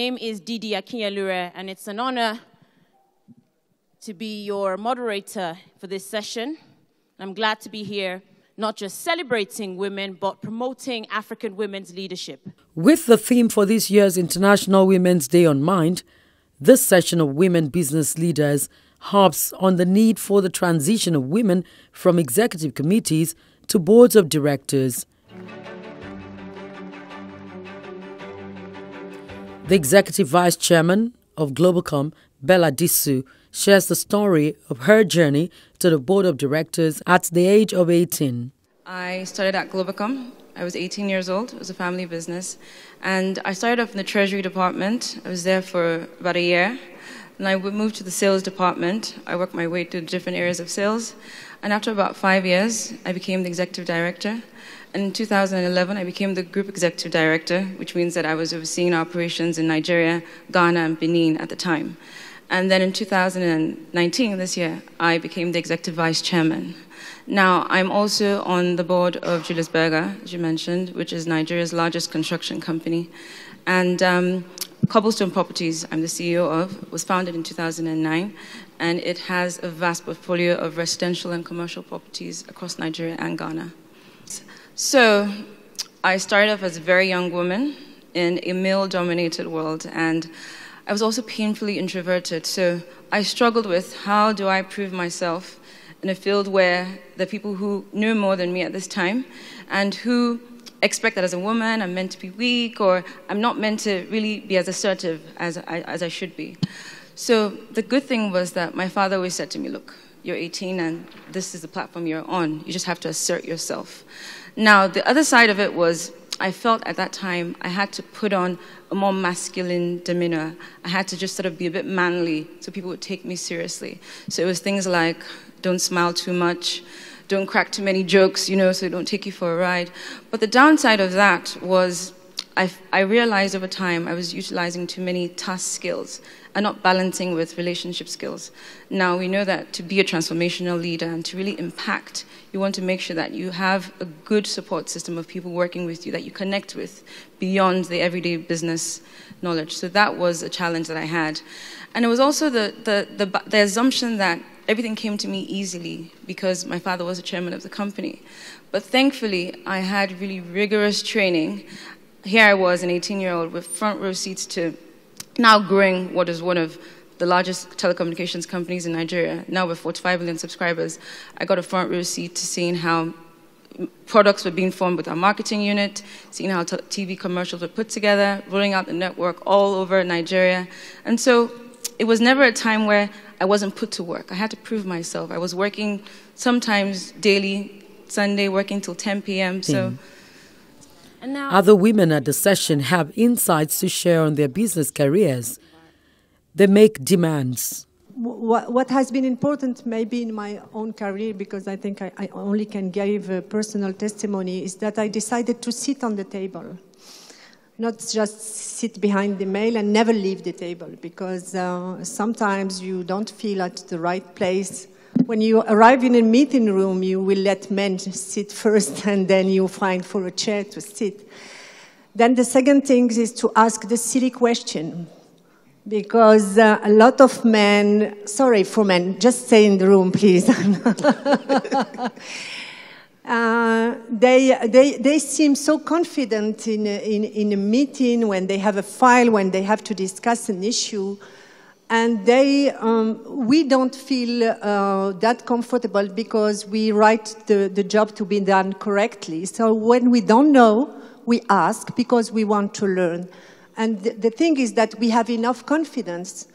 name is Didi Akinyelure, and it's an honor to be your moderator for this session. I'm glad to be here, not just celebrating women, but promoting African women's leadership. With the theme for this year's International Women's Day on mind, this session of women business leaders harps on the need for the transition of women from executive committees to boards of directors. The executive vice chairman of Globalcom, Bella Disu, shares the story of her journey to the board of directors at the age of 18. I started at Globalcom. I was 18 years old. It was a family business. And I started off in the treasury department. I was there for about a year. And I moved to the sales department. I worked my way through different areas of sales. And after about 5 years, I became the executive director. And in 2011, I became the group executive director, which means that I was overseeing operations in Nigeria, Ghana, and Benin at the time. And then in 2019, this year, I became the executive vice chairman. Now, I'm also on the board of Julius Berger, as you mentioned, which is Nigeria's largest construction company. And Cobblestone Properties, I'm the CEO of, was founded in 2009, and it has a vast portfolio of residential and commercial properties across Nigeria and Ghana. So, I started off as a very young woman in a male-dominated world, and I was also painfully introverted. So, I struggled with how do I prove myself in a field where there are people who knew more than me at this time, and who expect that as a woman I'm meant to be weak, or I'm not meant to really be as assertive as I should be. So, the good thing was that my father always said to me, look, you're 18 and this is the platform you're on. You just have to assert yourself. Now, the other side of it was, I felt at that time I had to put on a more masculine demeanor. I had to just sort of be a bit manly so people would take me seriously. So it was things like, don't smile too much, don't crack too many jokes, you know, so they don't take you for a ride. But the downside of that was I realized over time I was utilizing too many task skills and not balancing with relationship skills. Now, we know that to be a transformational leader and to really impact, you want to make sure that you have a good support system of people working with you that you connect with beyond the everyday business knowledge. So that was a challenge that I had. And it was also the assumption that everything came to me easily because my father was the chairman of the company. But thankfully, I had really rigorous training. Here I was, an 18-year-old with front row seats to now growing what is one of the largest telecommunications companies in Nigeria. Now with 45 million subscribers, I got a front row seat to seeing how products were being formed with our marketing unit, seeing how TV commercials were put together, rolling out the network all over Nigeria. And so it was never a time where I wasn't put to work. I had to prove myself. I was working sometimes daily, Sunday, working till 10 p.m. So. And now, other women at the session have insights to share on their business careers. They make demands. What has been important maybe in my own career, because I think I only can give a personal testimony, is that I decided to sit on the table. Not just sit behind the mail and never leave the table, because sometimes you don't feel at the right place. When you arrive in a meeting room, you will let men sit first, and then you find for a chair to sit. Then the second thing is to ask the silly question, because a lot of men, sorry for men, just stay in the room, please. They seem so confident in a meeting, when they have a file, when they have to discuss an issue. And we don't feel that comfortable because we write the job to be done correctly. So when we don't know, we ask because we want to learn. And the thing is that we have enough confidence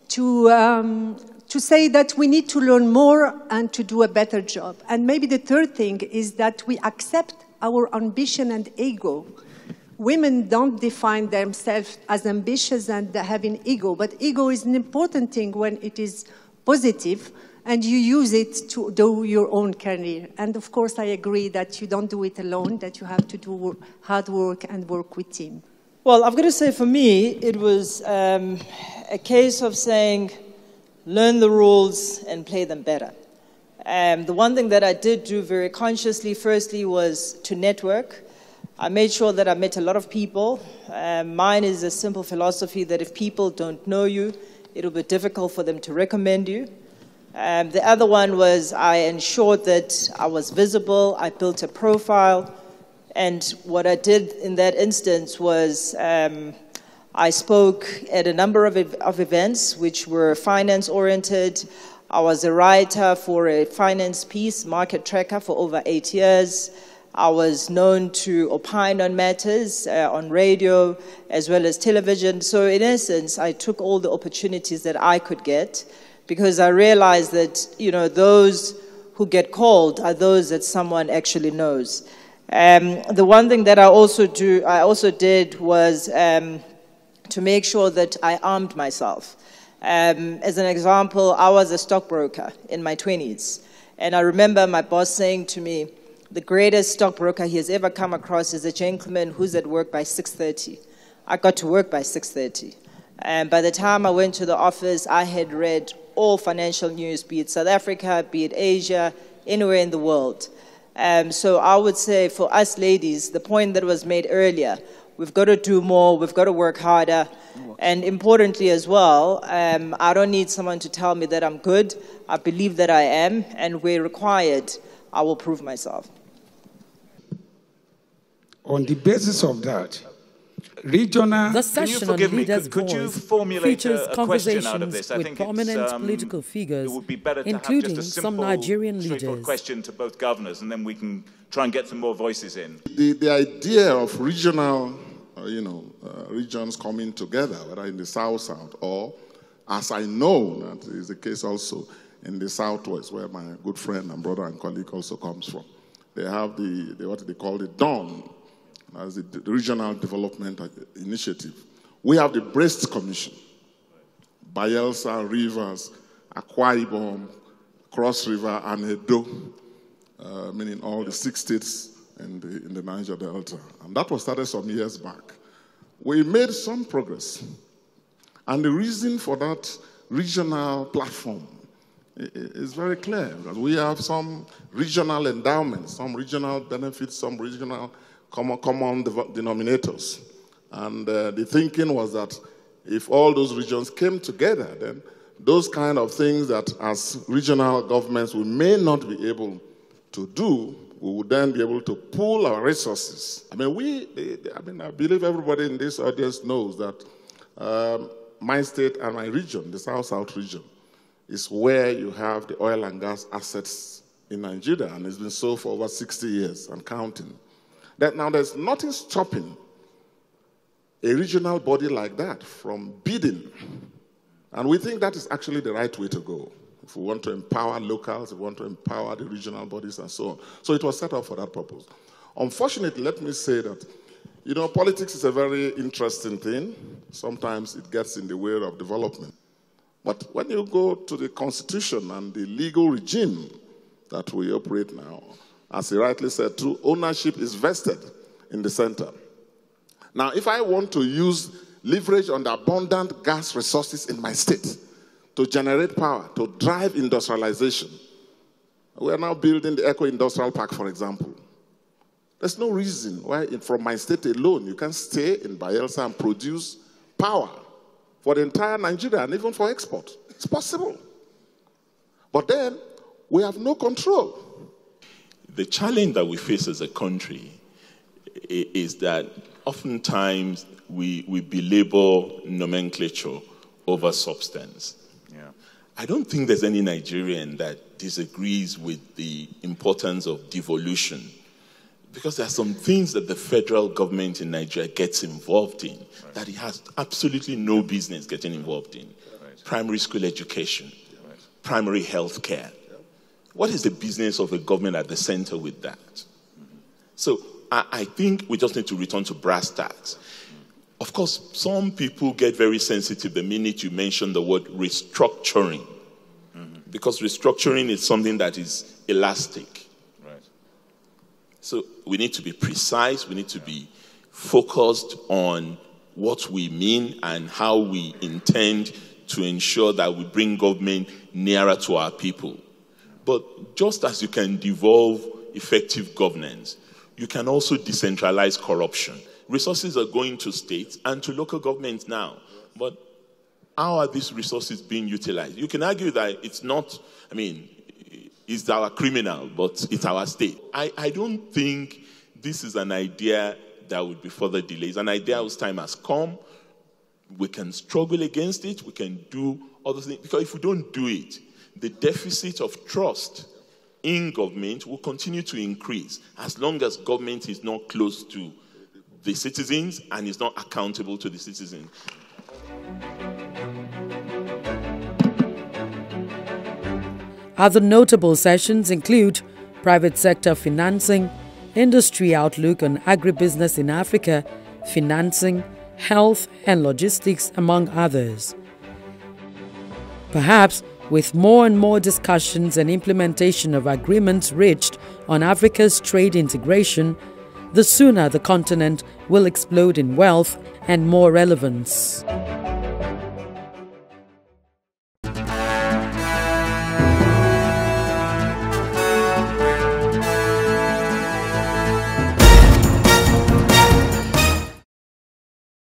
to say that we need to learn more and to do a better job. And maybe the third thing is that we accept our ambition and ego. Women don't define themselves as ambitious and having ego, but ego is an important thing when it is positive and you use it to do your own career. And of course, I agree that you don't do it alone, that you have to do hard work and work with team. Well, I've got to say for me, it was a case of saying, learn the rules and play them better. The one thing that I did do very consciously, firstly, was to network. I made sure that I met a lot of people. Mine is a simple philosophy that if people don't know you, it'll be difficult for them to recommend you. The other one was I ensured that I was visible. I built a profile. And what I did in that instance was I spoke at a number of events which were finance-oriented. I was a writer for a finance piece, Market Tracker, for over 8 years. I was known to opine on matters on radio as well as television. So in essence, I took all the opportunities that I could get because I realized that, you know, those who get called are those that someone actually knows. The one thing that I also did was to make sure that I armed myself. As an example, I was a stockbroker in my 20s. And I remember my boss saying to me, the greatest stockbroker he has ever come across is a gentleman who's at work by 6:30. I got to work by 6:30. And by the time I went to the office, I had read all financial news, be it South Africa, be it Asia, anywhere in the world. So I would say for us ladies, the point that was made earlier, we've got to do more, we've got to work harder. And importantly as well, I don't need someone to tell me that I'm good. I believe that I am, and where required, I will prove myself. On the basis of that, regional... The session on Leaders' Voice features conversations with prominent political figures, including some Nigerian leaders. Question to both governors, and then we can try and get some more voices in. The idea of regional, regions coming together, whether in the South, or, as I know, that is the case also in the Southwest, where my good friend and brother and colleague also comes from. They have what they call the DAWN, as the Regional Development Initiative. We have the Breast Commission, Bayelsa, Rivers, Akwa Ibom, Cross River, and Edo, meaning all the 6 states in the Niger Delta. And that was started some years back. We made some progress. And the reason for that regional platform is very clear. Because we have some regional endowments, some regional benefits, some regional common denominators. And the thinking was that if all those regions came together, then those kind of things that as regional governments we may not be able to do, we would then be able to pool our resources. I believe everybody in this audience knows that my state and my region, the South-South region, is where you have the oil and gas assets in Nigeria, and it's been so for over 60 years and counting. Now, there's nothing stopping a regional body like that from bidding. And we think that is actually the right way to go. If we want to empower locals, if we want to empower the regional bodies and so on. So it was set up for that purpose. Unfortunately, let me say that, politics is a very interesting thing. Sometimes it gets in the way of development. But when you go to the Constitution and the legal regime that we operate now, as he rightly said, true ownership is vested in the center. Now, if I want to use leverage on the abundant gas resources in my state to generate power, to drive industrialization, we are now building the Eco-Industrial Park, for example. There's no reason why, from my state alone, you can stay in Bayelsa and produce power for the entire Nigeria and even for export. It's possible. But then, we have no control. The challenge that we face as a country is that oftentimes we belabor nomenclature over substance. Yeah. I don't think there's any Nigerian that disagrees with the importance of devolution, because there are some things that the federal government in Nigeria gets involved in that it has absolutely no business getting involved in. Primary school education, primary health care. What is the business of a government at the center with that? So I think we just need to return to brass tacks. Of course, some people get very sensitive the minute you mention the word restructuring, because restructuring is something that is elastic. Right. So we need to be precise, we need to be focused on what we mean and how we intend to ensure that we bring government nearer to our people. But just as you can devolve effective governance, you can also decentralize corruption. Resources are going to states and to local governments now. But how are these resources being utilized? You can argue that it's not, it's our criminal, but it's our state. I don't think this is an idea that would be further delayed. It's an idea whose time has come. We can struggle against it. We can do other things. Because if we don't do it, the deficit of trust in government will continue to increase as long as government is not close to the citizens and is not accountable to the citizens. Other notable sessions include private sector financing, industry outlook on agribusiness in Africa, financing, health and logistics, among others. Perhaps with more and more discussions and implementation of agreements reached on Africa's trade integration, the sooner the continent will explode in wealth and more relevance.